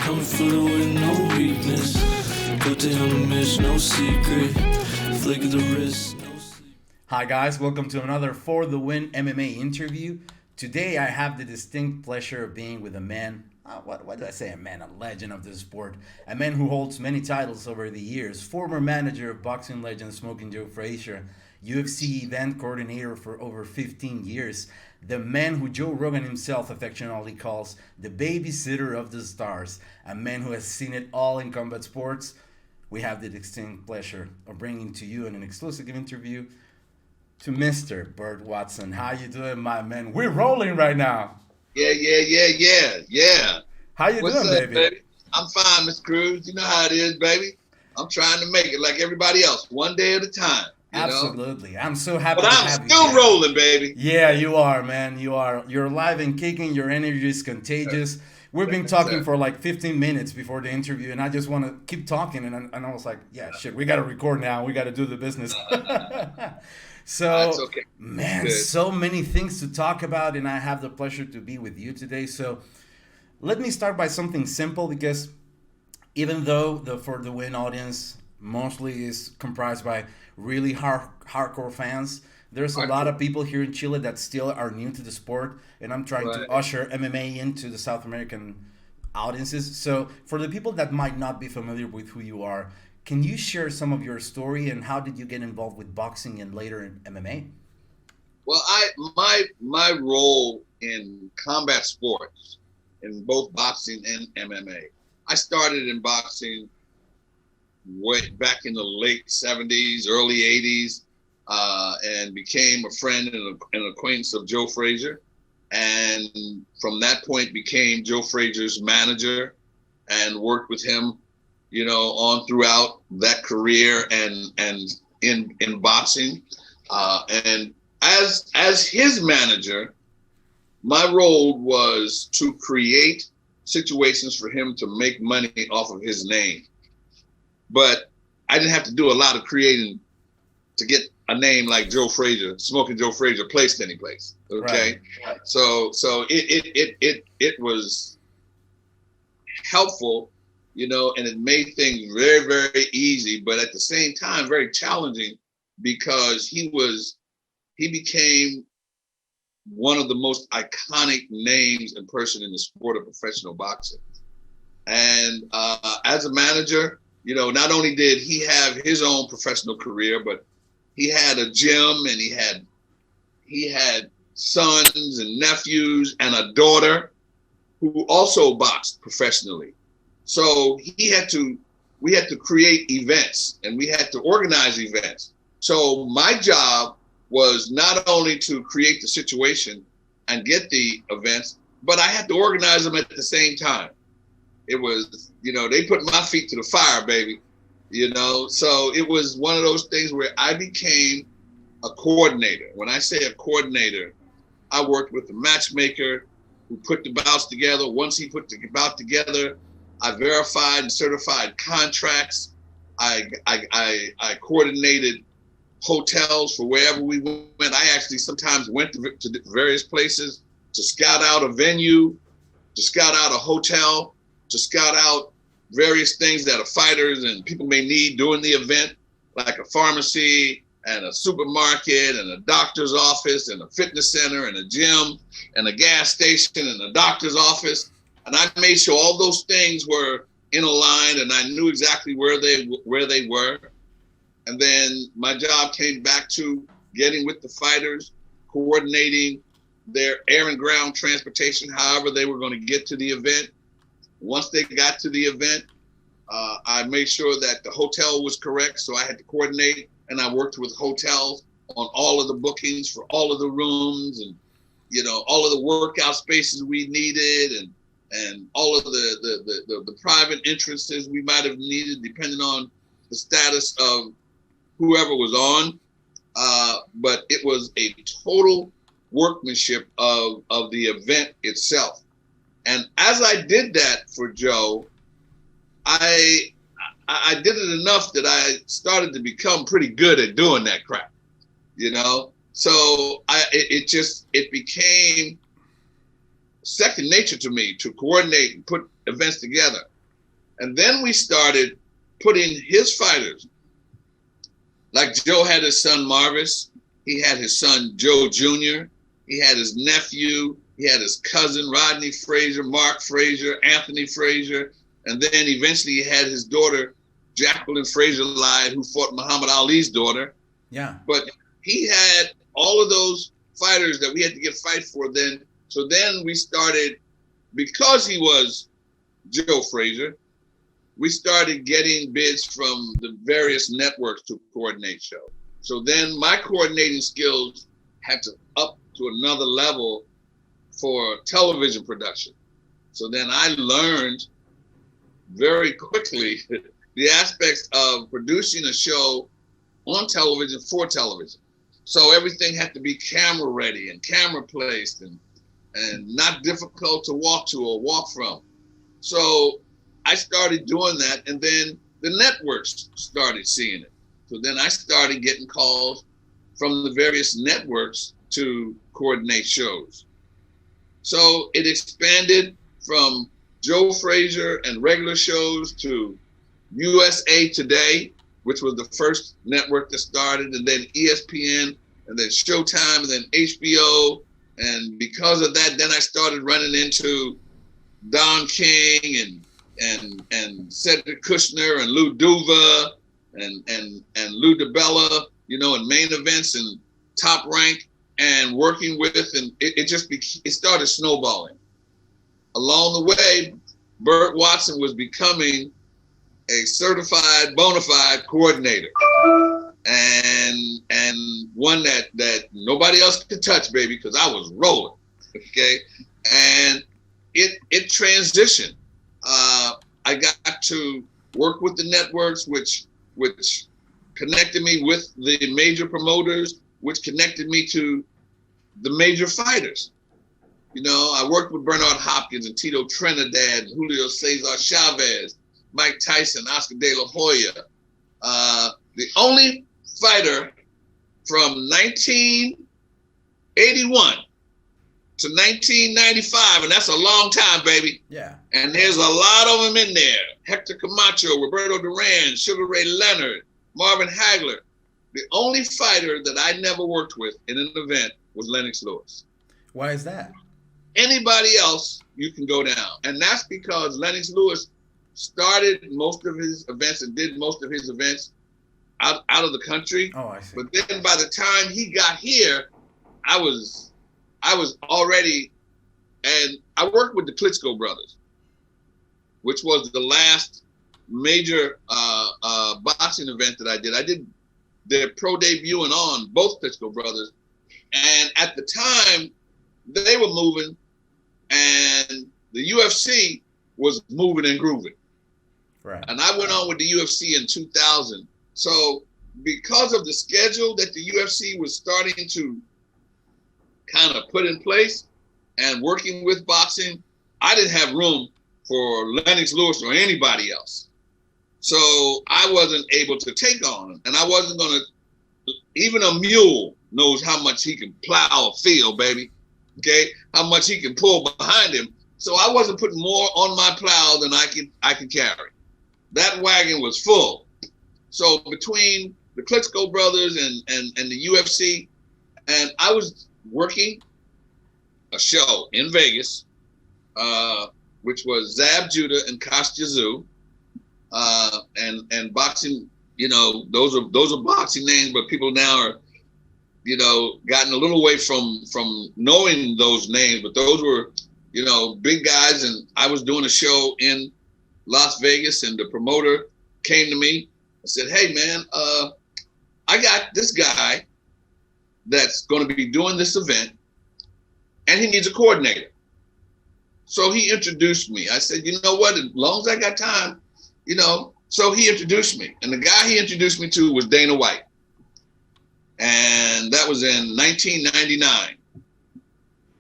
comfortable with no weakness. Put it on the mesh, no secret. Flick of the wrist, no sleep. Hi guys, welcome to another For the Win MMA interview. Today I have the distinct pleasure of being with a man, what do I say, a man, a legend of the sport, a man who holds many titles over the years, former manager of boxing legend Smokin Frazier, UFC event coordinator for over 15 years, the man who Joe Rogan himself affectionately calls the babysitter of the stars, a man who has seen it all in combat sports. We have the distinct pleasure of bringing to you an exclusive interview to Mr. Burt Watson. How you doing, my man? We're rolling right now. Yeah. How you What's doing, up, baby? I'm fine, Miss Cruz. You know how it is, baby. I'm trying to make it like everybody else, one day at a time. Absolutely. Know? I'm so happy but to I'm have you. But I'm still rolling, baby. Yeah, you are, man. You are. You're alive and kicking. Your energy is contagious. We've been talking for like 15 minutes before the interview, and I just want to keep talking. And I was like, yeah, shit, we got to record now. We got to do the business. So, okay. Man, so many things to talk about, and I have the pleasure to be with you today. So let me start by something simple, because even though the For the Win audience mostly is comprised by really hardcore fans, there's a lot of people here in Chile that still are new to the sport, and I'm trying to usher MMA into the South American audiences. So for the people that might not be familiar with who you are, can you share some of your story and how did you get involved with boxing and later in MMA? Well, my role in combat sports, in both boxing and MMA, I started in boxing way back in the late 70s, early 80s, and became a friend and an acquaintance of Joe Frazier. And from that point became Joe Frazier's manager and worked with him, on throughout that career and in boxing. And as his manager, my role was to create situations for him to make money off of his name. But I didn't have to do a lot of creating to get a name like Joe Frazier, Smokin Joe Frazier, placed any place. Okay. Right. So it was helpful, and it made things very, very easy, but at the same time, very challenging, because he became one of the most iconic names and person in the sport of professional boxing. And as a manager, not only did he have his own professional career, but he had a gym, and he had sons and nephews and a daughter who also boxed professionally. So we had to create events, and we had to organize events. So my job was not only to create the situation and get the events, but I had to organize them at the same time. It was, they put my feet to the fire, baby. So it was one of those things where I became a coordinator. When I say a coordinator, I worked with the matchmaker who put the bouts together. Once he put the bout together, I verified and certified contracts. I coordinated hotels for wherever we went. I actually sometimes went to various places to scout out a venue, to scout out a hotel, to scout out various things that fighters and people may need during the event, like a pharmacy and a supermarket and a doctor's office and a fitness center and a gym and a gas station and a doctor's office. And I made sure all those things were in a line, and I knew exactly where they were. And then my job came back to getting with the fighters, coordinating their air and ground transportation, however they were going to get to the event. Once they got to the event, I made sure that the hotel was correct. So I had to coordinate, and I worked with hotels on all of the bookings for all of the rooms, and all of the workout spaces we needed, and all of the private entrances we might have needed, depending on the status of whoever was on. But it was a total workmanship of the event itself. And as I did that for Joe, I did it enough that I started to become pretty good at doing that crap, So it became second nature to me to coordinate and put events together. And then we started putting his fighters, like Joe had his son Marvis, he had his son Joe Jr., he had his nephew, he had his cousin Rodney Frazier, Mark Frazier, Anthony Frazier, and then eventually he had his daughter Jacqueline Frazier Lyde, who fought Muhammad Ali's daughter. Yeah. But he had all of those fighters that we had to get fight for then. So then we started, because he was Joe Frazier, we started getting bids from the various networks to coordinate shows. So then my coordinating skills had to up to another level for television production. So then I learned very quickly the aspects of producing a show on television for television. So everything had to be camera ready and camera placed and not difficult to walk to or walk from. So I started doing that, and then the networks started seeing it. So then I started getting calls from the various networks to coordinate shows. So it expanded from Joe Frazier and regular shows to USA Today, which was the first network that started, and then ESPN, and then Showtime, and then HBO. And because of that, then I started running into Don King and Cedric Kushner and Lou Duva and Lou DiBella, you know, in main events and Top Rank, and working with, and it started snowballing. Along the way, Burt Watson was becoming a certified bona fide coordinator, and one that nobody else could touch, baby, because I was rolling. Okay, and it transitioned. I got to work with the networks, which connected me with the major promoters, which connected me to the major fighters. You know, I worked with Bernard Hopkins and Tito Trinidad, Julio Cesar Chavez, Mike Tyson, Oscar De La Hoya. The only fighter from 1981 to 1995, and that's a long time, baby. Yeah. And there's a lot of them in there. Hector Camacho, Roberto Duran, Sugar Ray Leonard, Marvin Hagler. The only fighter that I never worked with in an event was Lennox Lewis. Why is that? Anybody else, you can go down. And that's because Lennox Lewis started most of his events and did most of his events out of the country. Oh, I see. But then by the time he got here, I was already, and I worked with the Klitschko brothers, which was the last major boxing event that I did. I did their pro debut and on both Klitschko brothers. And at the time, they were moving, and the UFC was moving and grooving. Right. And I went on with the UFC in 2000. So because of the schedule that the UFC was starting to kind of put in place and working with boxing, I didn't have room for Lennox Lewis or anybody else. So I wasn't able to take on him. And I wasn't going to, even a mule knows how much he can plow a field, baby. Okay, how much he can pull behind him. So I wasn't putting more on my plow than I could carry. That wagon was full. So between the Klitschko brothers and the UFC, and I was working a show in Vegas, which was Zab Judah and Kostya Tszyu, and boxing. You know, those are boxing names, but people now are, you know, gotten a little away from knowing those names, but those were, you know, big guys. And I was doing a show in Las Vegas, and the promoter came to me and said, "Hey man, I got this guy that's going to be doing this event, and he needs a coordinator." So he introduced me. I said, "You know what, as long as I got time, you know." So he introduced me, and the guy he introduced me to was Dana White. And that was in 1999.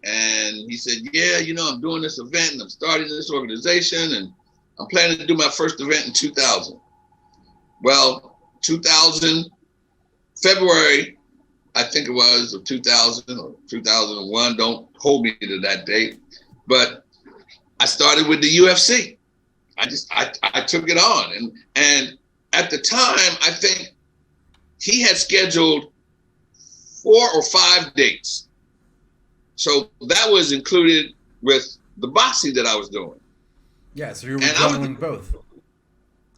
And he said, "Yeah, you know, I'm doing this event and I'm starting this organization and I'm planning to do my first event in 2000. Well, 2000, February, I think it was, of 2000 or 2001. Don't hold me to that date. But I started with the UFC. I took it on. And at the time, I think he had scheduled 4 or 5 dates. So that was included with the boxing that I was doing. Yeah, so you were juggling both.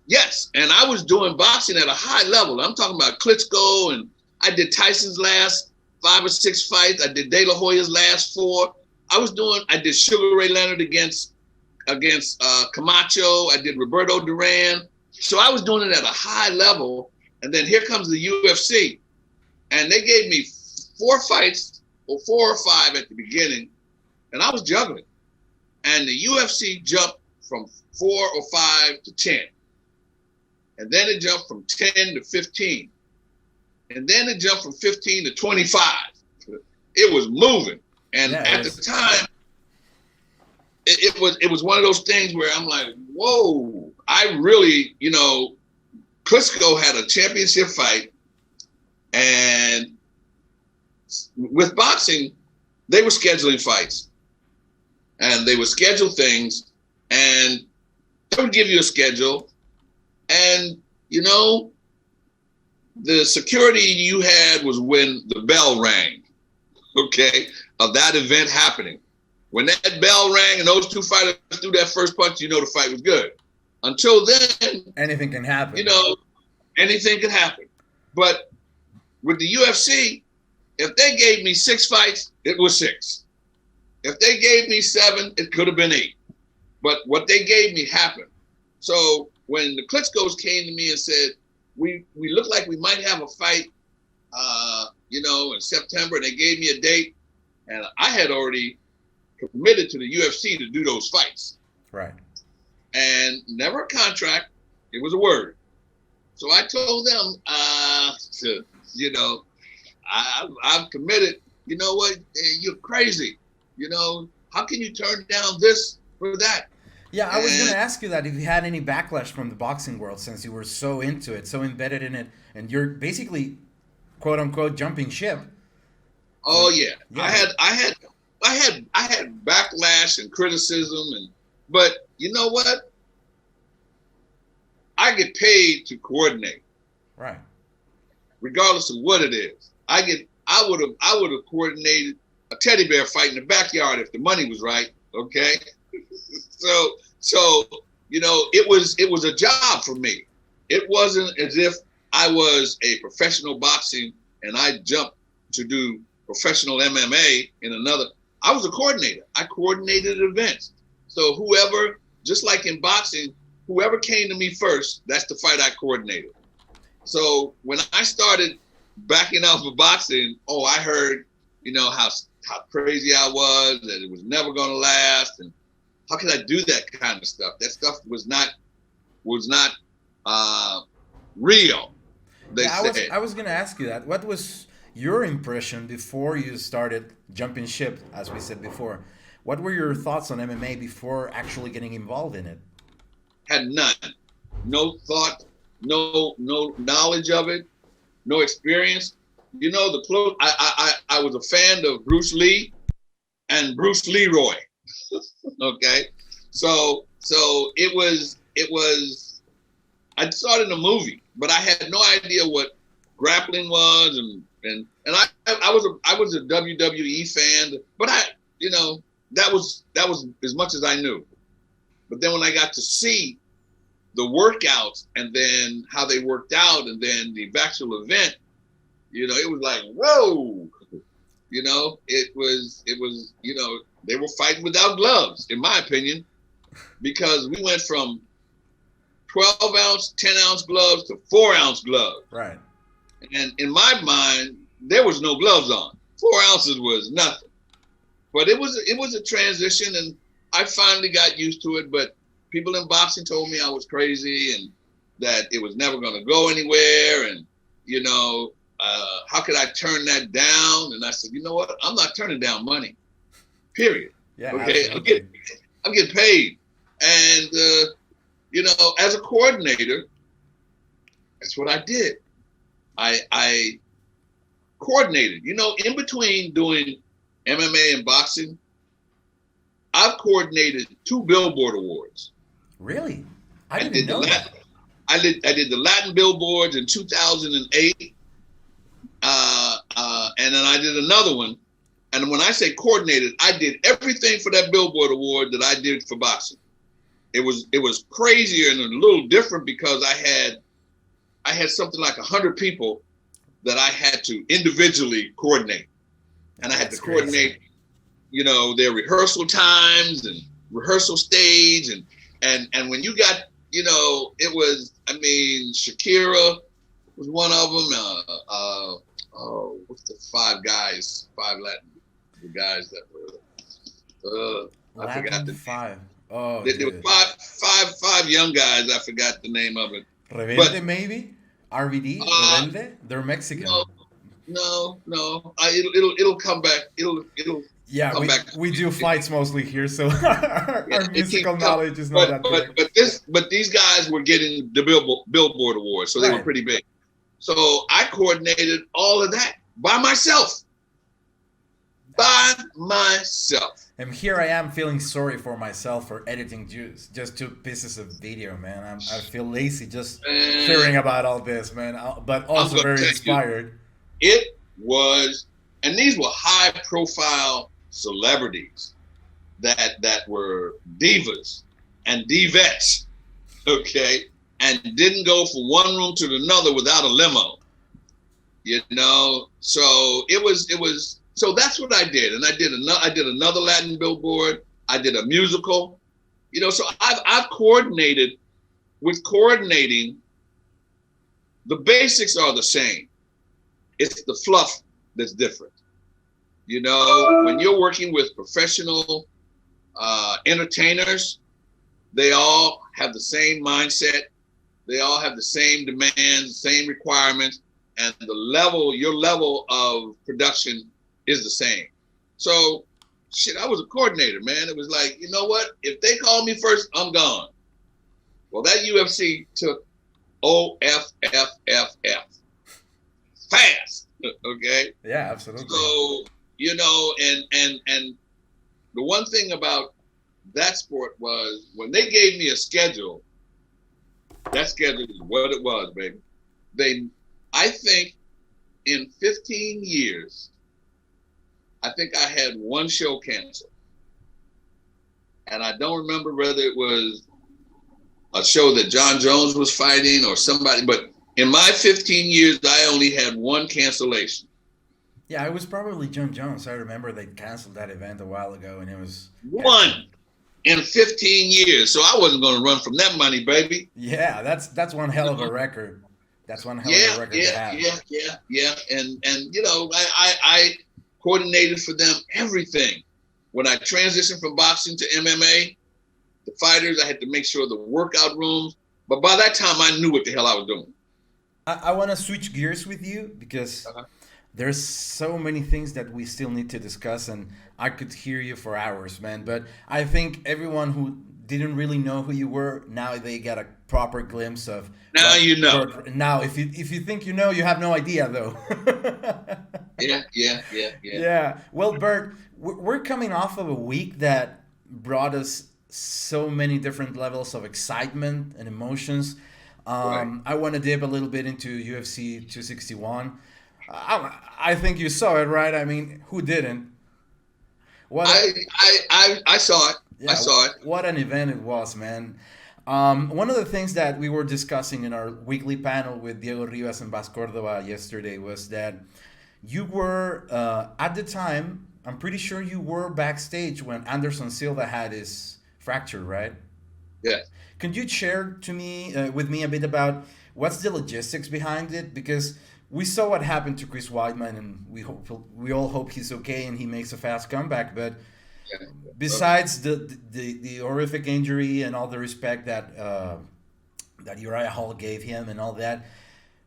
Yes, and I was doing boxing at a high level. I'm talking about Klitschko, and I did Tyson's last 5 or 6 fights. I did De La Hoya's last 4. I did Sugar Ray Leonard against Camacho. I did Roberto Duran. So I was doing it at a high level. And then here comes the UFC. And they gave me 4 fights, or 4 or 5 at the beginning, and I was juggling. And the UFC jumped from 4 or 5 to 10. And then it jumped from 10 to 15. And then it jumped from 15 to 25. It was moving. And at the time, it was one of those things where I'm like, whoa, I really, Klitschko had a championship fight. And with boxing, they were scheduling fights. And they would schedule things, and they would give you a schedule. And, the security you had was when the bell rang, okay, of that event happening. When that bell rang and those 2 fighters threw that first punch, the fight was good. Until then, anything can happen. Anything can happen. But with the UFC, if they gave me 6 fights, it was 6. If they gave me 7, it could have been 8. But what they gave me happened. So when the Klitschkos came to me and said, we look like we might have a fight, in September, and they gave me a date, and I had already committed to the UFC to do those fights. Right. And never a contract. It was a word. So I told them, I've committed. You know what? You're crazy. How can you turn down this for that? Yeah, I was going to ask you that if you had any backlash from the boxing world, since you were so into it, so embedded in it, and you're basically, quote unquote, jumping ship. Oh yeah. I had backlash and criticism, but you know what? I get paid to coordinate. Right. Regardless of what it is. I would have coordinated a teddy bear fight in the backyard if the money was right. Okay. So it was a job for me. It wasn't as if I was a professional boxing and I jumped to do professional MMA in another. I was a coordinator. I coordinated events. So whoever, just like in boxing, whoever came to me first, that's the fight I coordinated. So when I started backing off of boxing, I heard, how crazy I was, that it was never going to last, and how could I do that kind of stuff? That stuff was not real. I was going to ask you that. What was your impression before you started jumping ship, as we said before? What were your thoughts on MMA before actually getting involved in it? Had none. No thought, no knowledge of it, no experience. I was a fan of Bruce Lee and Bruce Leroy. Okay. So it was, I saw it in a movie, but I had no idea what grappling was. And I was a WWE fan, but that was as much as I knew. But then when I got to see the workouts and then how they worked out and then the actual event, it was like, whoa, it was, they were fighting without gloves, in my opinion, because we went from 12-ounce, 10-ounce gloves to 4-ounce gloves. Right. And in my mind, there was no gloves on. 4 ounces was nothing. But it was a transition, and I finally got used to it. But people in boxing told me I was crazy and that it was never going to go anywhere. And, how could I turn that down? And I said, you know what? I'm not turning down money. Period. Yeah. Okay. I'm getting paid. And, as a coordinator, that's what I did. I coordinated, in between doing MMA and boxing, I've coordinated 2 Billboard Awards. Really? I didn't know that. I did the Latin billboards in 2008, and then I did another one. And when I say coordinated, I did everything for that billboard award that I did for boxing. It was crazier and a little different because I had something like 100 people that I had to individually coordinate, and I had to coordinate, you know, their rehearsal times and rehearsal stage, and when you got, you know, it was, I mean, Shakira was one of them. What's the five Latin, the guys that were, I forgot the five. Oh, there were five young guys. I forgot the name of it. Rebelde, maybe? RVD? Rebelde? They're Mexican. No. It'll come back. It'll yeah, come back. We do fights mostly here, so our musical knowledge is not that big. But these guys were getting the Billboard Awards, so they were pretty big. So I coordinated all of that by myself. And here I am feeling sorry for myself for editing just 2 pieces of video, man. I feel lazy just hearing about all this, man. But also very inspired. It was, and these were high-profile celebrities that were divas and divettes, okay, and didn't go from one room to another without a limo, you know. So it was. So that's what I did, and I did another Latin billboard. I did a musical, you know. So I've coordinated. With coordinating, the basics are the same. It's the fluff that's different. You know, when you're working with professional entertainers, they all have the same mindset. They all have the same demands, the same requirements, and your level of production is the same. So, shit, I was a coordinator, man. It was like, you know what? If they call me first, I'm gone. Well, that UFC took OFFFF. Fast, okay? Yeah, absolutely. So, you know, and the one thing about that sport was when they gave me a schedule, that schedule is what it was, baby. I think in 15 years, I think I had one show canceled. And I don't remember whether it was a show that John Jones was fighting or somebody, but in my 15 years, I only had one cancellation. Yeah, it was probably John Jones. I remember they canceled that event a while ago, and it was one in 15 years. So I wasn't going to run from that money, baby. Yeah, that's one hell of a record. That's one hell of a record to have. Yeah. And you know, I coordinated for them everything. When I transitioned from boxing to MMA, the fighters, I had to make sure the workout rooms. But by that time, I knew what the hell I was doing. I want to switch gears with you because there's so many things that we still need to discuss, and I could hear you for hours, man. But I think everyone who didn't really know who you were, now they got a proper glimpse of. Now you know. Now, if you think you know, you have no idea, though. Yeah. Well, Burt, we're coming off of a week that brought us so many different levels of excitement and emotions. Right. I want to dip a little bit into UFC 261. I think you saw it, right? I mean, who didn't? I saw it. Yeah, I saw it. What an event it was, man. One of the things that we were discussing in our weekly panel with Diego Rivas and Bas Cordova yesterday was that you were, at the time, I'm pretty sure you were backstage when Anderson Silva had his fracture, right? Yeah. Could you share with me a bit about what's the logistics behind it? Because we saw what happened to Chris Weidman, and we all hope he's okay and he makes a fast comeback. But besides the horrific injury and all the respect that Uriah Hall gave him and all that,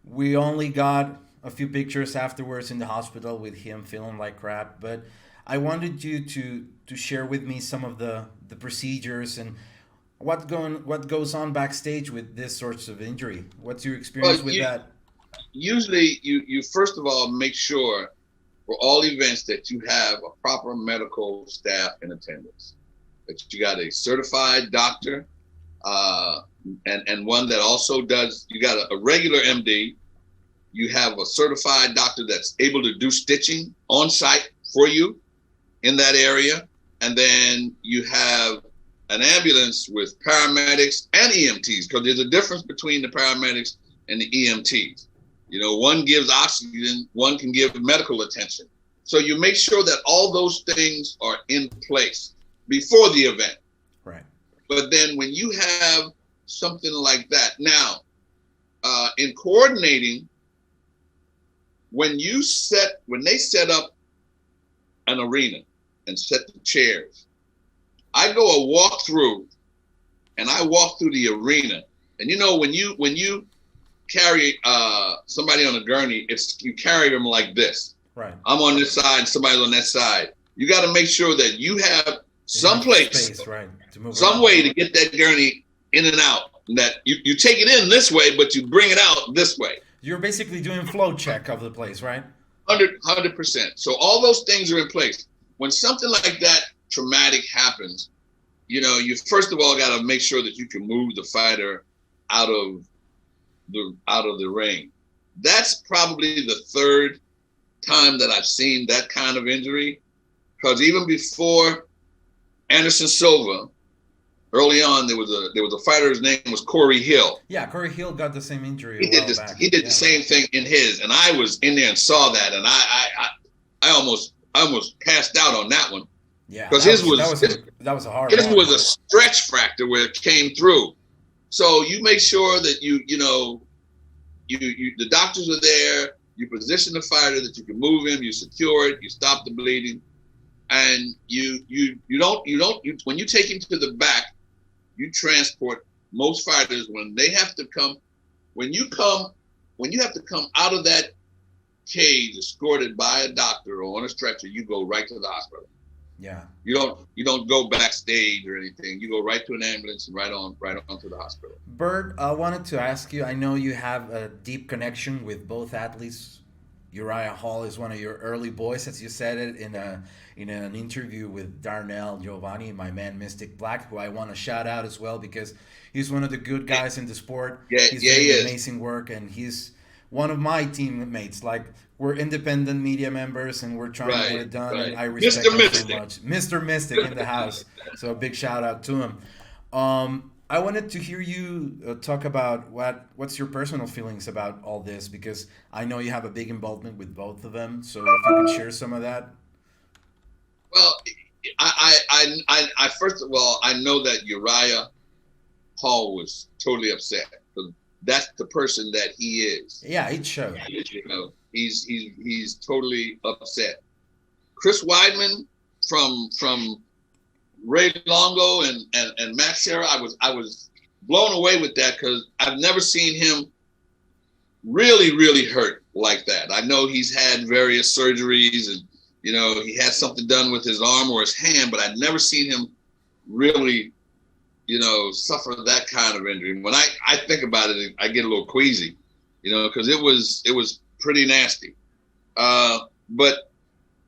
we only got a few pictures afterwards in the hospital with him feeling like crap. But I wanted you to share with me some of the procedures and what goes on backstage with this sorts of injury. What's your experience with that? Usually, you first of all make sure for all events that you have a proper medical staff in attendance. That you got a certified doctor and one that also does. You got a regular MD. You have a certified doctor that's able to do stitching on site for you in that area. And then you have an ambulance with paramedics and EMTs, because there's a difference between the paramedics and the EMTs. You know, one gives oxygen, one can give medical attention. So you make sure that all those things are in place before the event. Right. But then when you have something like that, now, in coordinating, when they set up an arena and set the chairs, I go a walk through, and I walk through the arena. And you know, when you carry somebody on a gurney, you carry them like this. Right. I'm on this side, somebody's on that side. You got to make sure that you have some place, right, to move some around. way to get that gurney in and out. That you take it in this way, but you bring it out this way. You're basically doing flow check of the place, right? 100%. So all those things are in place. When something like that traumatic happens, you know, you first of all got to make sure that you can move the fighter out of the ring. That's probably the third time that I've seen that kind of injury, because even before Anderson Silva, early on there was a fighter. His name was Corey Hill. Yeah, Corey Hill got the same injury. He did the same thing in his, and I was in there and saw that, and I almost passed out on that one. Yeah, because that was a hard. His was a stretch fracture where it came through. So you make sure that you the doctors are there. You position the fighter that you can move him. You secure it. You stop the bleeding, and you don't when you take him to the back, you transport most fighters when they have to come. When you have to come out of that cage escorted by a doctor or on a stretcher, you go right to the hospital. Yeah. You don't go backstage or anything. You go right to an ambulance and right on to the hospital. Burt, I wanted to ask you, I know you have a deep connection with both athletes. Uriah Hall is one of your early boys, as you said it in an interview with Darnell Giovanni, my man Mystic Black, who I want to shout out as well because he's one of the good guys in the sport. He's doing amazing work, and he's one of my teammates. Like, we're independent media members, and we're trying to get it done. Right. And I respect him so much. Mr. Mystic in the house. So a big shout out to him. I wanted to hear you talk about what's your personal feelings about all this, because I know you have a big involvement with both of them. So if you could share some of that. Well, I first of all, I know that Uriah Hall was totally upset. That's the person that he is. Yeah, it shows. You know, he's totally upset. Chris Weidman from Ray Longo and Max Serra, I was blown away with that, because I've never seen him really hurt like that. I know he's had various surgeries, and you know, he had something done with his arm or his hand, but I've never seen him really, you know, suffer that kind of injury. When I think about it, I get a little queasy, you know, because it was pretty nasty. But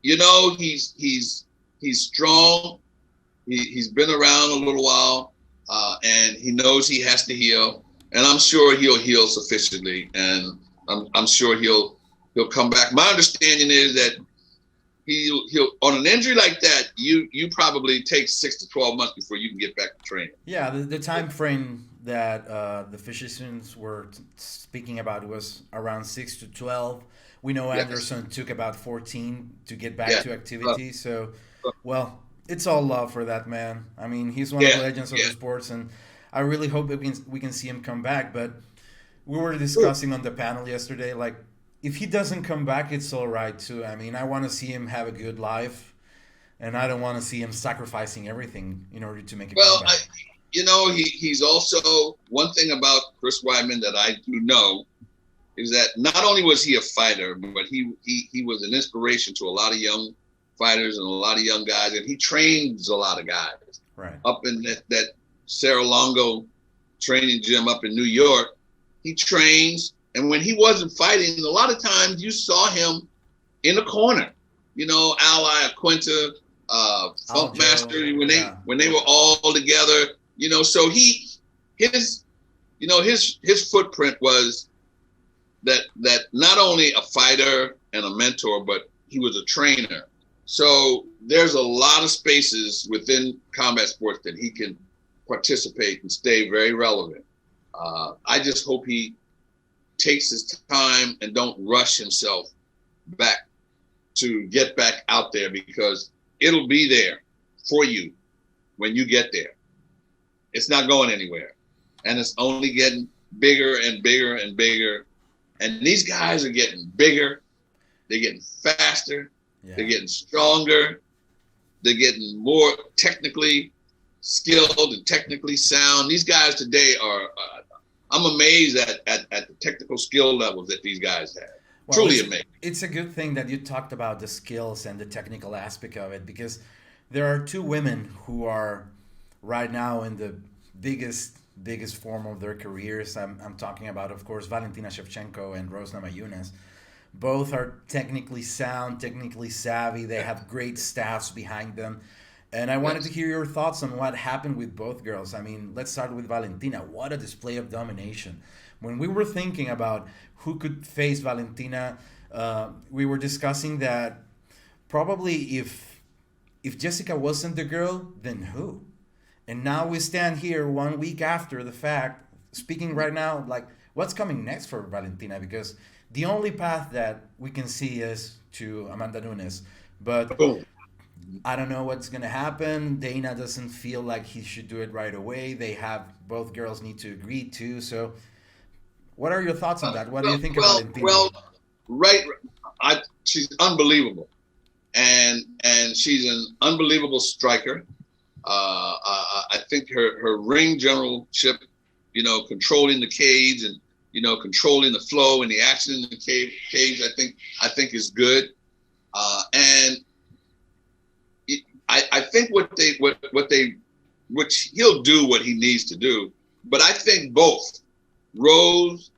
you know, he's strong. He's been around a little while, and he knows he has to heal. And I'm sure he'll heal sufficiently, and I'm sure he'll come back. My understanding is that he'll on an injury like that, you probably take 6 to 12 months before you can get back to training. Yeah, the time frame that the physicians were speaking about was around 6 to 12. We know Anderson took about 14 to get back to activity. So, well, it's all love for that man. I mean, he's one of the legends of the sports, and I really hope we can see him come back. But we were discussing on the panel yesterday, like, if he doesn't come back, it's all right too. I mean, I want to see him have a good life, and I don't want to see him sacrificing everything in order to make it come back. You know, he's also, one thing about Chris Weidman that I do know is that not only was he a fighter, but he was an inspiration to a lot of young fighters and a lot of young guys, and he trains a lot of guys. Right. Up in that Sarah Longo training gym up in New York, he trains. And when he wasn't fighting, a lot of times you saw him in the corner. You know, Ally, Quinta, Funkmaster, when they were all together. You know, so he his footprint was that not only a fighter and a mentor, but he was a trainer. So there's a lot of spaces within combat sports that he can participate and stay very relevant. I just hope he takes his time and don't rush himself back to get back out there, because it'll be there for you when you get there. It's not going anywhere. And it's only getting bigger and bigger and bigger. And these guys are getting bigger. They're getting faster. Yeah. They're getting stronger. They're getting more technically skilled and technically sound. These guys today are, I'm amazed at the technical skill levels that these guys have. Well, truly amazing. It's a good thing that you talked about the skills and the technical aspect of it, because there are two women who are right now in the biggest form of their careers. I'm talking about, of course, Valentina Shevchenko and Rose Namajunas. Both are technically sound, technically savvy. They have great staffs behind them. And I wanted to hear your thoughts on what happened with both girls. I mean, let's start with Valentina. What a display of domination. When we were thinking about who could face Valentina, we were discussing that probably if Jessica wasn't the girl, then who? And now we stand here 1 week after the fact, speaking right now, like, what's coming next for Valentina? Because the only path that we can see is to Amanda Nunes. But I don't know what's going to happen. Dana doesn't feel like he should do it right away. Both girls need to agree too. So what are your thoughts on that? What do you think about Valentina? She's unbelievable. And she's an unbelievable striker. I think her ring generalship, controlling the cage and, controlling the flow and the action in the cage, I think is good. And I think which he'll do what he needs to do. But I think both Rose,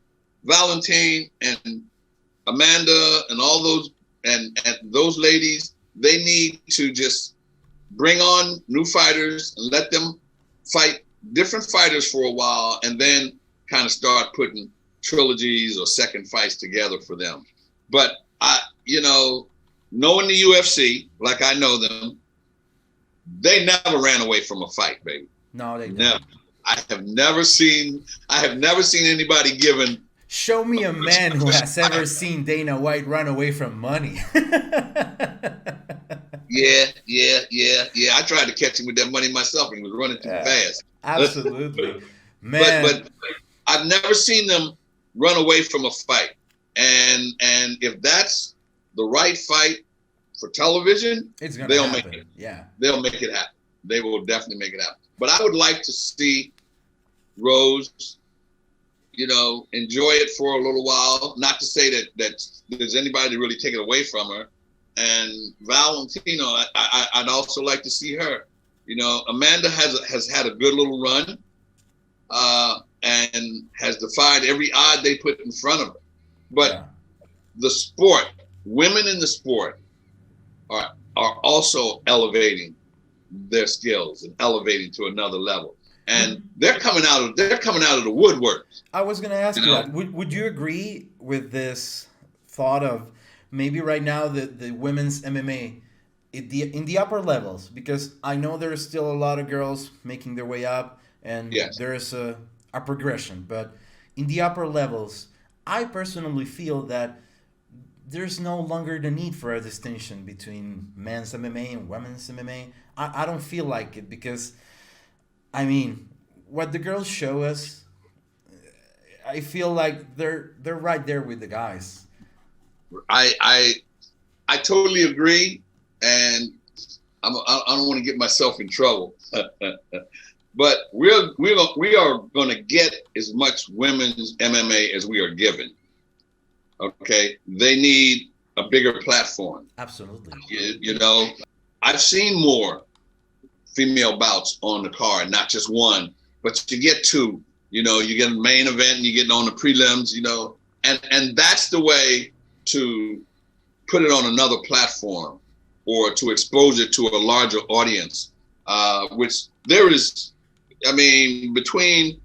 Valentine, and Amanda, and all those and those ladies, they need to just bring on new fighters and let them fight different fighters for a while, and then kind of start putting trilogies or second fights together for them. But knowing the UFC, like I know them, they never ran away from a fight, baby. No, they never. I have never seen anybody given. Show me a man who has ever seen Dana White run away from money. Yeah. I tried to catch him with that money myself, and he was running too fast. Absolutely, man. But I've never seen them run away from a fight, and if that's the right fight for television, they'll make it. Yeah, they'll make it happen. They will definitely make it happen. But I would like to see Rose, enjoy it for a little while. Not to say that there's anybody to really take it away from her. And Valentino, I'd also like to see her. Amanda has had a good little run, and has defied every odd they put in front of her. But the sport, women in the sport, are also elevating their skills and elevating to another level. And they're coming out of the woodwork. I was going to ask you that. Would you agree with this thought of maybe right now the women's MMA in the upper levels? Because I know there's still a lot of girls making their way up, and there's a progression. But in the upper levels, I personally feel that there's no longer the need for a distinction between men's MMA and women's MMA. I don't feel like it, because I mean, what the girls show us, I feel like they're right there with the guys. I totally agree, and I don't want to get myself in trouble, but we are going to get as much women's MMA as we are given. Okay, they need a bigger platform. Absolutely. I've seen more female bouts on the card, not just one, but you get two. You get a main event and you get on the prelims. And that's the way to put it on another platform, or to expose it to a larger audience. Which there is, between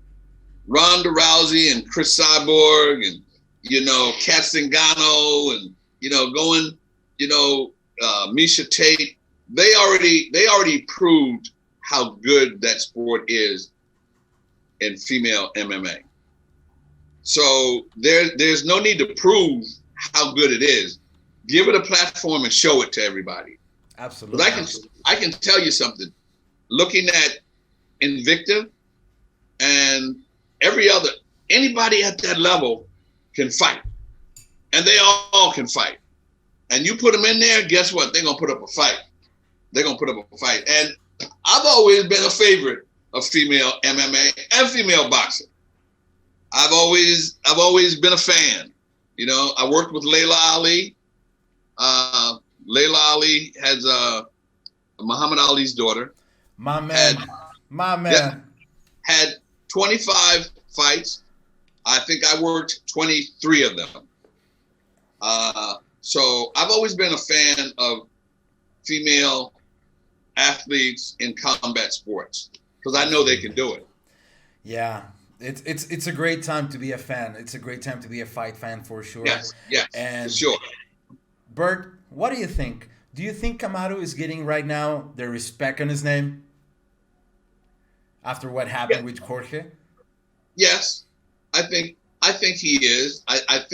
Ronda Rousey and Chris Cyborg and, Kat Zingano and, going, Misha Tate, they already proved how good that sport is in female MMA. So there's no need to prove how good it is. Give it a platform and show it to everybody. Absolutely. But I can tell you something. Looking at Invicta and anybody at that level can fight. And they all can fight. And you put them in there, guess what? They're going to put up a fight. They're going to put up a fight. And I've always been a favorite of female MMA and female boxing. I've always been a fan. I worked with Layla Ali. Layla Ali has Muhammad Ali's daughter. My man. Had 25 fights. I think I worked 23 of them. So I've always been a fan of female athletes in combat sports because I know they can do it. Yeah, it's a great time to be a fan. It's a great time to be a fight fan for sure. Yes, and for sure. Burt, what do you think? Do you think Kamaru is getting right now the respect on his name after what happened with Jorge? Yes, I think he is. I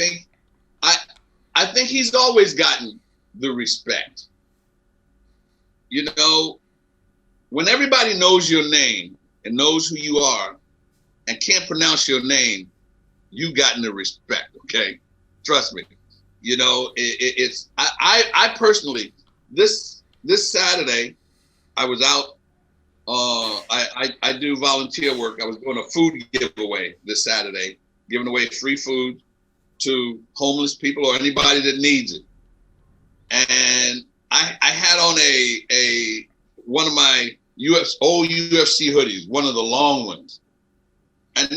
think he's always gotten the respect. When everybody knows your name and knows who you are and can't pronounce your name, you've gotten the respect, okay? Trust me. I personally, this Saturday, I was out. I do volunteer work. I was doing a food giveaway this Saturday, giving away free food to homeless people or anybody that needs it. And I had on one of my old UFC hoodies, one of the long ones. And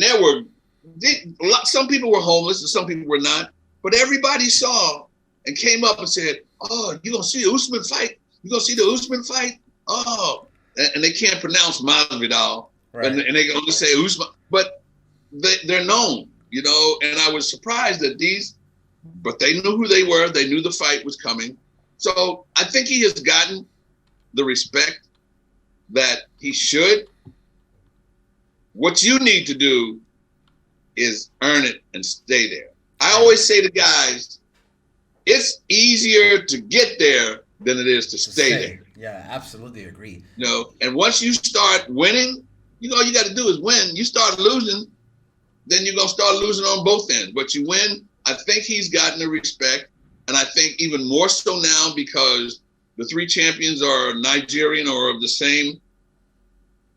some people were homeless and some people were not. But everybody saw and came up and said, "Oh, you gonna see the Usman fight? You gonna see the Usman fight? Oh," and they can't pronounce Masvidal, right. and they can only say Usman, but they're known, And I was surprised that but they knew who they were. They knew the fight was coming. So I think he has gotten the respect that he should. What you need to do is earn it and stay there. I always say to guys, it's easier to get there than it is to stay there. Yeah, absolutely agree. And once you start winning, all you got to do is win. You start losing, then you're going to start losing on both ends. But you win. I think he's gotten the respect. And I think even more so now because the three champions are Nigerian or of the same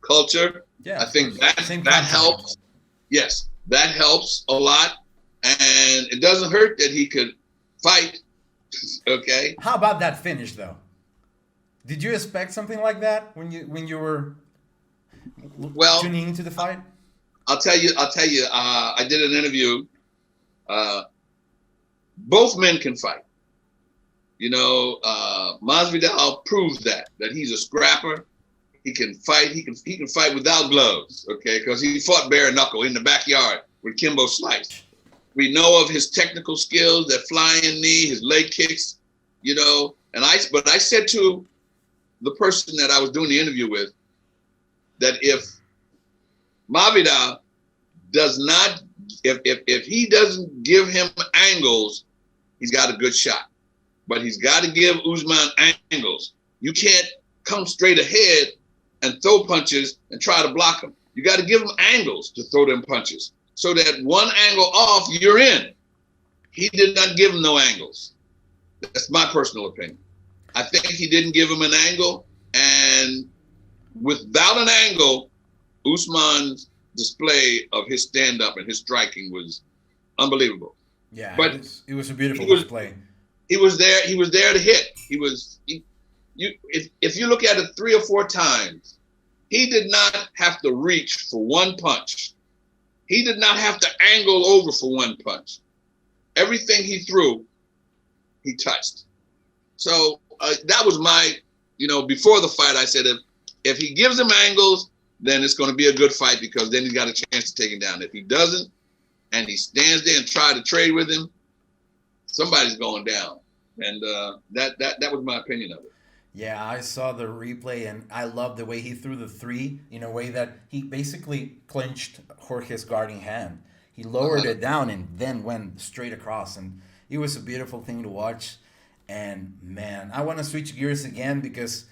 culture. Yeah, I think that helps. Yes, that helps a lot. And it doesn't hurt that he could fight. Okay. How about that finish, though? Did you expect something like that when you were tuning into the fight? I'll tell you. I did an interview. Both men can fight. Masvidal proved that he's a scrapper. He can fight. He can fight without gloves. Okay, because he fought bare knuckle in the backyard with Kimbo Slice. We know of his technical skills, that flying knee, his leg kicks, but I said to the person that I was doing the interview with that if Masvidal does not, if he doesn't give him angles, he's got a good shot. But he's got to give Usman angles. You can't come straight ahead and throw punches and try to block him. You got to give him angles to throw them punches. So that one angle off, you're in. He did not give him no angles. That's my personal opinion. I think he didn't give him an angle. And without an angle, Usman's display of his stand-up and his striking was unbelievable. Yeah, but it was a beautiful display. He was there. He was there to hit. If you look at it 3 or 4 times, he did not have to reach for one punch. He did not have to angle over for one punch. Everything he threw, he touched. So that was my, before the fight, I said, if he gives him angles, then it's going to be a good fight, because then he's got a chance to take him down. If he doesn't, and he stands there and try to trade with him, somebody's going down. And that was my opinion of it. Yeah, I saw the replay, and I love the way he threw the three in a way that he basically clinched Jorge's guarding hand. He lowered it down and then went straight across, and it was a beautiful thing to watch. And man, I want to switch gears again, because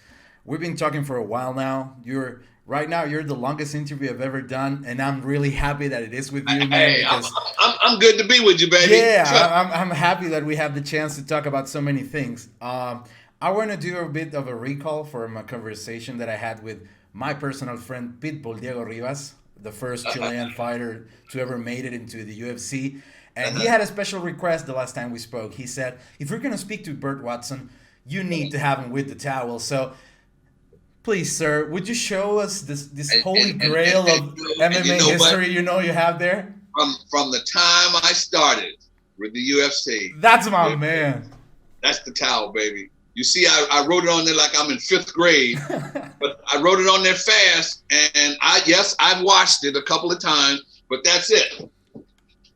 we've been talking for a while now. You're the longest interview I've ever done, and I'm really happy that it is with you, man. Hey, I'm good to be with you, baby. Yeah, I'm happy that we have the chance to talk about so many things. I want to do a bit of a recall from a conversation that I had with my personal friend Pitbull Diego Rivas, the first Chilean fighter to ever made it into the UFC. And he had a special request the last time we spoke. He said, if you're going to speak to Burt Watson, you need to have him with the towel. So please, sir, would you show us this holy grail of MMA history you have there? From the time I started with the UFC. That's my man. That's the towel, baby. You see, I wrote it on there like I'm in 5th grade, but I wrote it on there fast. And I've watched it a couple of times, but that's it.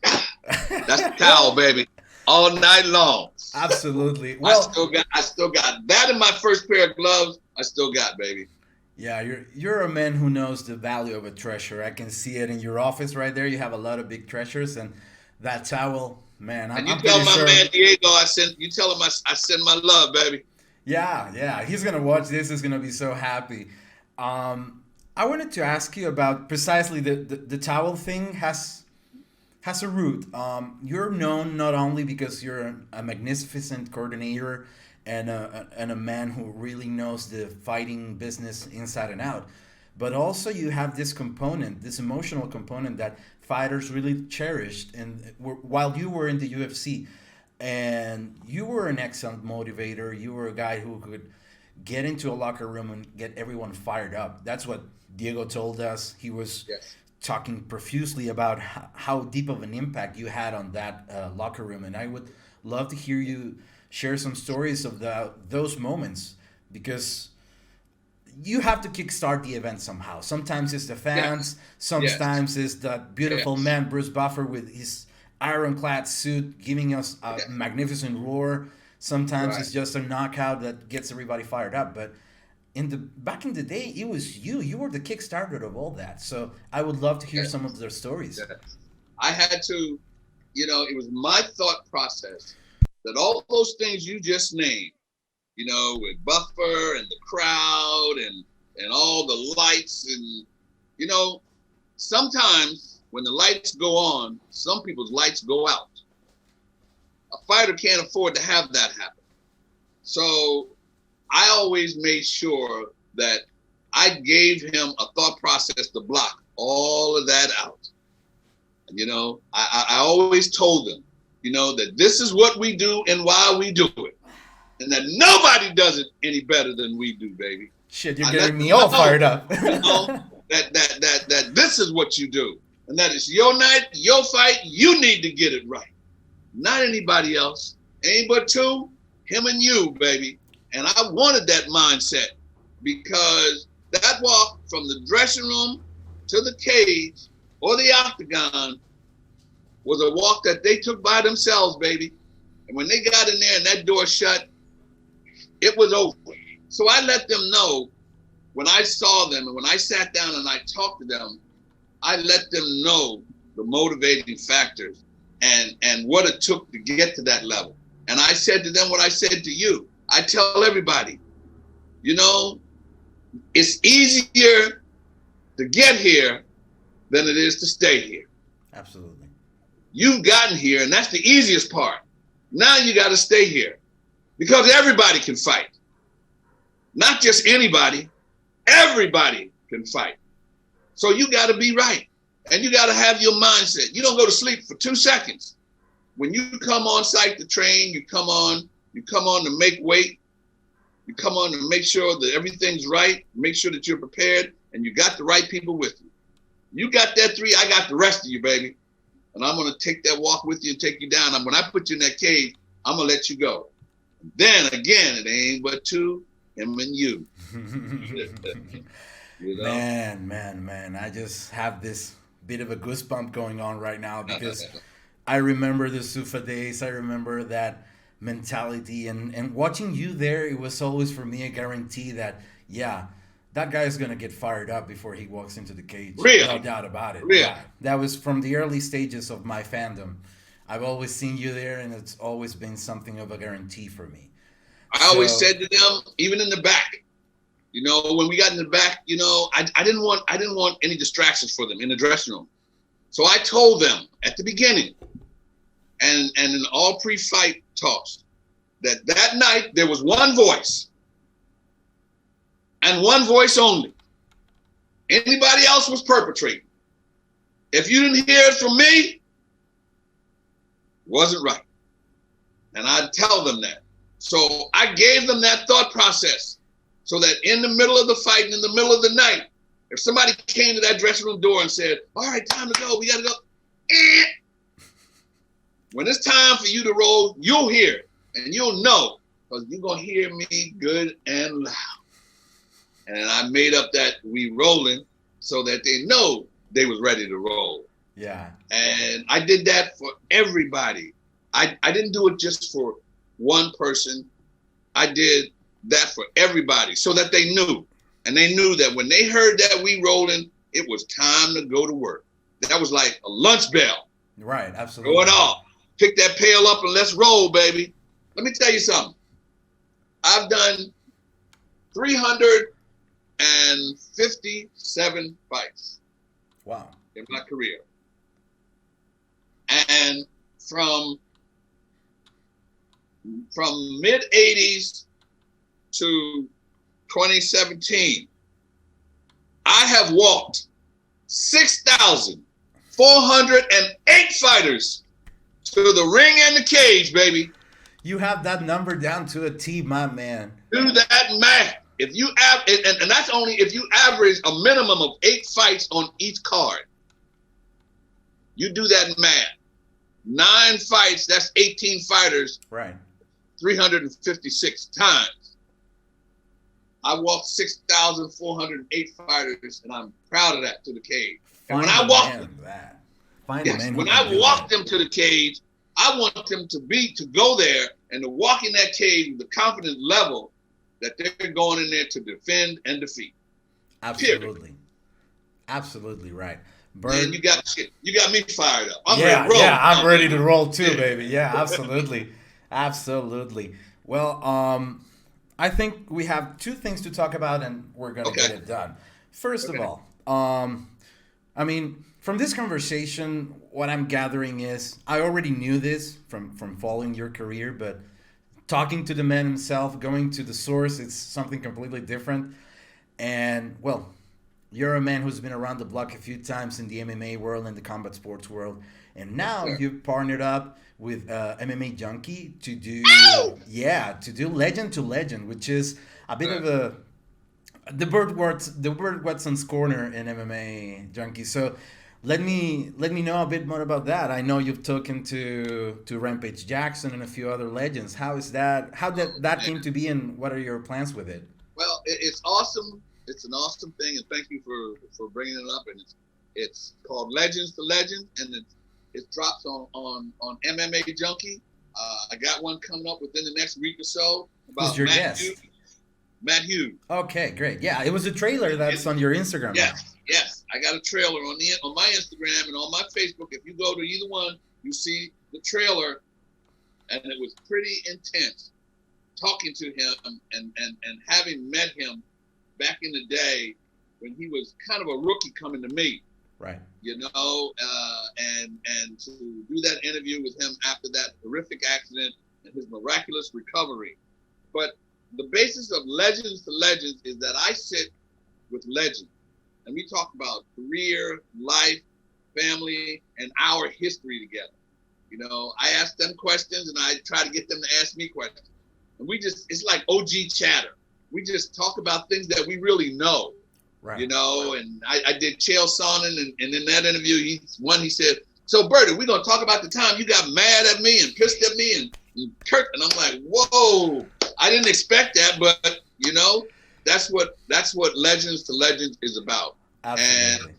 That's the towel, baby, all night long. Absolutely. Well, I still got that in my first pair of gloves. I still got, baby. Yeah, you're a man who knows the value of a treasure. I can see it in your office right there. You have a lot of big treasures, and that towel, man. And you tell my man Diego, you tell him I send my love, baby. Yeah, he's gonna watch this. He's gonna be so happy. I wanted to ask you about precisely the towel thing has a root. You're known not only because you're a magnificent coordinator and a man who really knows the fighting business inside and out, but also you have this component, this emotional component that fighters really cherished. And while you were in the UFC, and you were an excellent motivator, you were a guy who could get into a locker room and get everyone fired up. That's what Diego told us. He was talking profusely about how deep of an impact you had on that locker room. And I would love to hear you share some stories of those moments, because you have to kickstart the event somehow. Sometimes it's the fans. Sometimes it's that beautiful man, Bruce Buffer, with his ironclad suit giving us a magnificent roar. Sometimes it's just a knockout that gets everybody fired up. But back in the day, it was you were the kickstarter of all that. So I would love to hear some of their stories. I had to, it was my thought process that all those things you just named, with Buffer and the crowd and all the lights, and sometimes when the lights go on, some people's lights go out. A fighter can't afford to have that happen. So I always made sure that I gave him a thought process to block all of that out. I always told them, that this is what we do and why we do it. And that nobody does it any better than we do, baby. Shit, you're getting me all fired up. that this is what you do. And that is your night, your fight. You need to get it right. Not anybody else. Ain't but two, him and you, baby. And I wanted that mindset, because that walk from the dressing room to the cage or the octagon was a walk that they took by themselves, baby. And when they got in there and that door shut, it was over. So I let them know, when I saw them and when I sat down and I talked to them, I let them know the motivating factors and what it took to get to that level. And I said to them what I said to you. I tell everybody, it's easier to get here than it is to stay here. Absolutely. You've gotten here, and that's the easiest part. Now you got to stay here, because everybody can fight. Not just anybody, everybody can fight. So you got to be right, and you got to have your mindset. You don't go to sleep for 2 seconds. When you come on site to train, you come on to make weight. You come on to make sure that everything's right, make sure that you're prepared, and you got the right people with you. You got that 3, I got the rest of you, baby. And I'm going to take that walk with you and take you down. And when I put you in that cage, I'm going to let you go. Then again, it ain't but 2, him and you. You know? Man. I just have this bit of a goosebump going on right now because I remember the Sufa days. I remember that mentality. And watching you there, it was always for me a guarantee that, yeah, that guy is going to get fired up before he walks into the cage. Really? No doubt about it. Really? Yeah. That was from the early stages of my fandom. I've always seen you there, and it's always been something of a guarantee for me. I always said to them, even in the back, you know, when we got in the back, you know, I didn't want any distractions for them in the dressing room. So I told them at the beginning and in all pre-fight talks that night there was one voice and one voice only. Anybody else was perpetrating. If you didn't hear it from me, it wasn't right. And I'd tell them that. So I gave them that thought process so that in the middle of the fight and in the middle of the night, if somebody came to that dressing room door and said, all right, time to go, we got to go. When it's time for you to roll, you'll hear it and you'll know because you're going to hear me good and loud. And I made up that we rolling so that they know they was ready to roll. Yeah. And I did that for everybody. I didn't do it just for one person. I did that for everybody so that they knew. And they knew that when they heard that we rolling, it was time to go to work. That was like a lunch bell. Right, absolutely. Going off. Pick that pail up and let's roll, baby. Let me tell you something. I've done 357 fights. Wow. In my career. And from mid 80s to 2017, I have walked 6,408 fighters to the ring and the cage, baby. You have that number down to a T, my man. Do that math. If you and that's only if you average a minimum of 8 fights on each card. You do that math. 9 fights, that's 18 fighters. Right. 356 times. I walked 6,408 fighters, and I'm proud of that to the cage. And when I walked them, when I walked them to the cage, I want them to go there and to walk in that cage with the confidence level that they're going in there to defend and defeat. Absolutely. Period. Absolutely right. Burt, man, you got me fired up. I'm ready to roll. Yeah, I'm ready to roll too, baby. Yeah, absolutely. Absolutely. Well, I think we have 2 things to talk about and we're going to get it done. First of all, I mean, from this conversation, what I'm gathering is I already knew this from following your career, but talking to the man himself, going to the source, it's something completely different. And, well, you're a man who's been around the block a few times in the MMA world and the combat sports world. And now you've partnered up with MMA Junkie to do Legend to Legend, which is a bit of the Burt Watson's corner in MMA Junkie. So let me know a bit more about that. I know you've talked to Rampage Jackson and a few other legends. How is that? How did that came to be, and what are your plans with it? Well, it's awesome. It's an awesome thing, and thank you for bringing it up. And it's called Legends to Legends, and it drops on MMA Junkie. I got one coming up within the next week or so about Who's your guest? Matt Hughes. Okay, great. Yeah, it was a trailer that's on your Instagram. Yes. I got a trailer on my Instagram and on my Facebook. If you go to either one, you see the trailer, and it was pretty intense. Talking to him and having met him back in the day when he was kind of a rookie coming to me, right? You know, and to do that interview with him after that horrific accident and his miraculous recovery. But the basis of Legends to Legends is that I sit with legends and we talk about career, life, family, and our history together. You know, I ask them questions and I try to get them to ask me questions. And it's like OG chatter. We just talk about things that we really know, right? You know, and I did Chael Sonnen, and in that interview, he said, so Burt, we're going to talk about the time you got mad at me and pissed at me and Kurt. And I'm like, whoa, I didn't expect that, but, you know, that's what Legends to Legends is about. Absolutely. And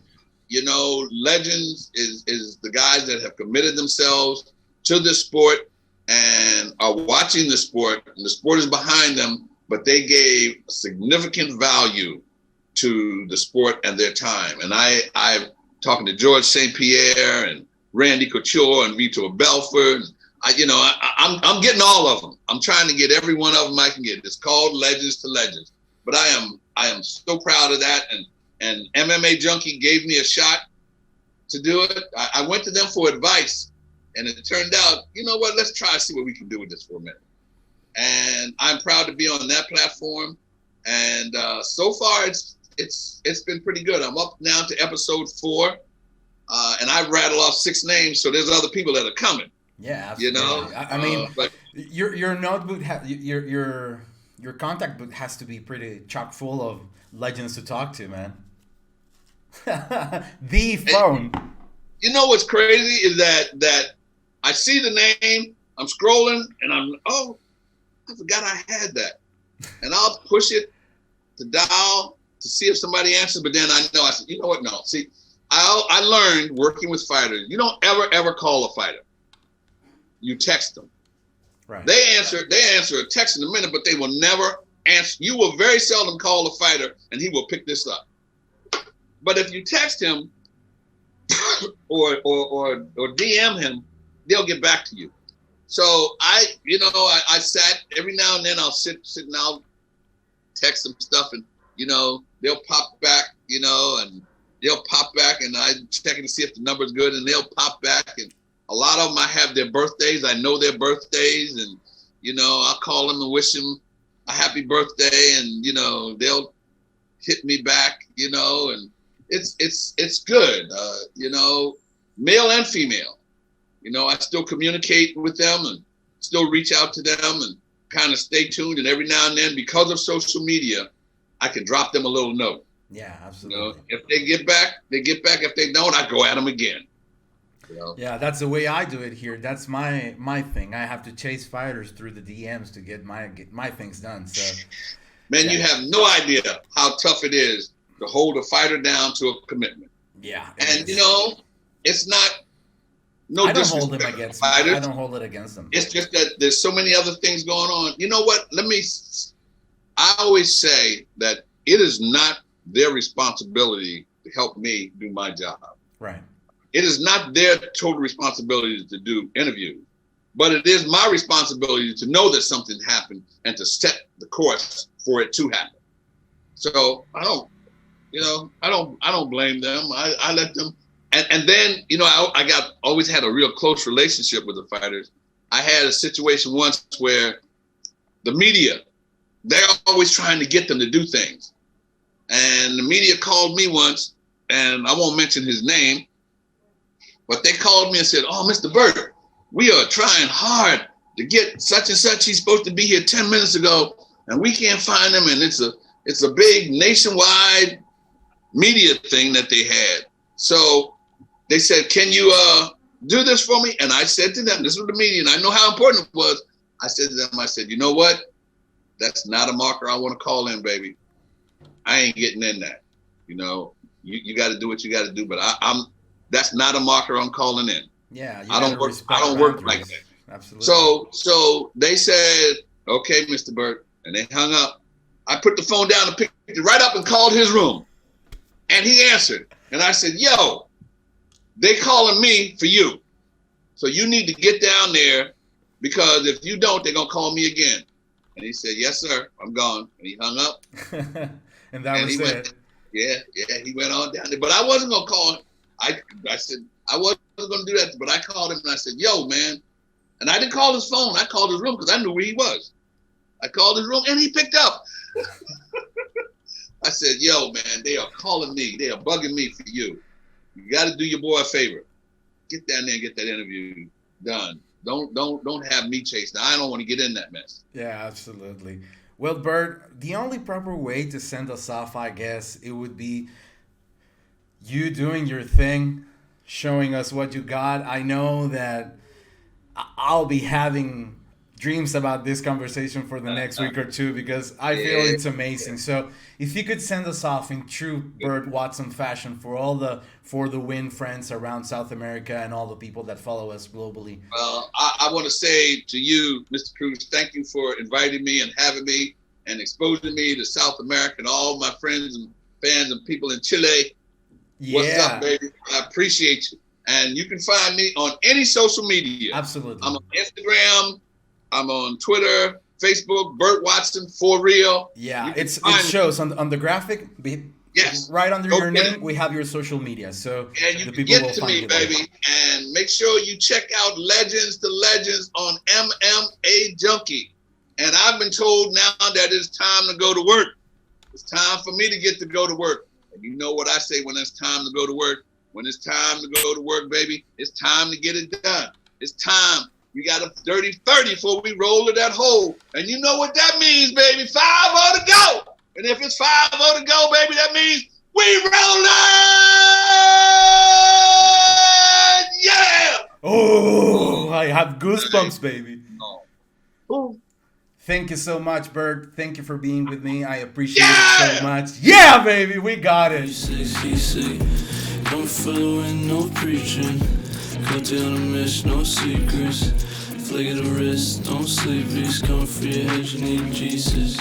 you know, legends is the guys that have committed themselves to the sport and are watching the sport, and the sport is behind them, but they gave significant value to the sport and their time. And I'm talking to George St. Pierre and Randy Couture and Vitor Belfort. I'm getting all of them. I'm trying to get every one of them I can get. It's called Legends to Legends. But I am so proud of that. And MMA Junkie gave me a shot to do it. I went to them for advice, and it turned out, you know what, let's try to see what we can do with this for a minute. And I'm proud to be on that platform. And so far, it's been pretty good. I'm up now to episode 4, and I've rattled off 6 names, so there's other people that are coming. Yeah, absolutely. You know, I mean, but your notebook, your contact book has to be pretty chock full of legends to talk to, man. The phone. You know what's crazy is that I see the name, I'm scrolling, and I forgot I had that, and I'll push it to dial to see if somebody answers, but then I know, I said, you know what? No, see, I learned working with fighters, you don't ever call a fighter. You text them. Right. They answer a text in a minute, but they will never answer. You will very seldom call a fighter and he will pick this up. But if you text him or DM him, they'll get back to you. So I sat every now and then, I'll sit and I'll text them stuff, and they'll pop back, and they'll pop back, and I checking to see if the number's good, and they'll pop back. And a lot of them, I have their birthdays. I know their birthdays, and I'll call them and wish them a happy birthday, and they'll hit me back, and it's good, male and female. I still communicate with them and still reach out to them and kind of stay tuned. And every now and then, because of social media, I can drop them a little note. Yeah, absolutely. If they get back, they get back. If they don't, I go at them again. Yeah, that's the way I do it here. That's my thing. I have to chase fighters through the DMs to get my things done. So, man, you have no idea how tough it is to hold a fighter down to a commitment. Yeah, and it's not. No, I don't hold them against them. I don't hold it against them. It's just that there's so many other things going on. You know what? I always say that it is not their responsibility to help me do my job. Right. It is not their total responsibility to do interviews, but it is my responsibility to know that something happened and to set the course for it to happen. So I don't blame them. I let them. And then, I always had a real close relationship with the fighters. I had a situation once where the media, they're always trying to get them to do things. And the media called me once, and I won't mention his name, but they called me and said, "Oh, Mr. Burt, we are trying hard to get such and such. He's supposed to be here 10 minutes ago, and we can't find him." And it's a big nationwide media thing that they had. So they said, "Can you do this for me?" And I said to them, this was the media, and I know how important it was. I said to them, you know what? That's not a marker I want to call in, baby. I ain't getting in that. You got to do what you got to do, but that's not a marker I'm calling in. Yeah, I don't work like that. Absolutely. So they said, "Okay, Mr. Burt," and they hung up. I put the phone down and picked it right up and called his room, and he answered. And I said, "Yo, they calling me for you. So you need to get down there, because if you don't, they're going to call me again." And he said, "Yes, sir, I'm gone." And he hung up. And that was it. Yeah, he went on down there. But I wasn't going to call him. I said, I wasn't going to do that. But I called him and I said, "Yo, man." And I didn't call his phone. I called his room because I knew where he was. I called his room and he picked up. I said, "Yo, man, they are calling me. They are bugging me for you. You got to do your boy a favor. Get down there and get that interview done. Don't have me chased. I don't want to get in that mess." Yeah, absolutely. Well, Burt, the only proper way to send us off, I guess, it would be you doing your thing, showing us what you got. I know that I'll be having dreams about this conversation for the next week or two because I feel it's amazing. So if you could send us off in true Burt Watson fashion for all the For the Win friends around South America and all the people that follow us globally. Well, I want to say to you, Mr. Cruz, thank you for inviting me and having me and exposing me to South America and all my friends and fans and people in Chile. Yeah. What's up, baby? I appreciate you. And you can find me on any social media. Absolutely. I'm on Instagram. I'm on Twitter, Facebook, Burt Watson, for real. Yeah, it shows on the graphic. Yes. Right under your name, we have your social media. So and you can get to me, baby. And make sure you check out Legends to Legends on MMA Junkie. And I've been told now that it's time to go to work. It's time for me to go to work. And you know what I say when it's time to go to work? When it's time to go to work, baby, it's time to get it done. It's time. We got a dirty 30 before we roll to that hole. And you know what that means, baby. 5-0 to go. And if it's 5-0 to go, baby, that means we rolling! Yeah! Oh, I have goosebumps, baby. Oh. Thank you so much, Burt. Thank you for being with me. I appreciate it so much. Yeah, baby, we got it. Don't following, no preaching. Go down and miss, no secrets. Flick of the wrist, don't sleep. Please come for your head, you need Jesus.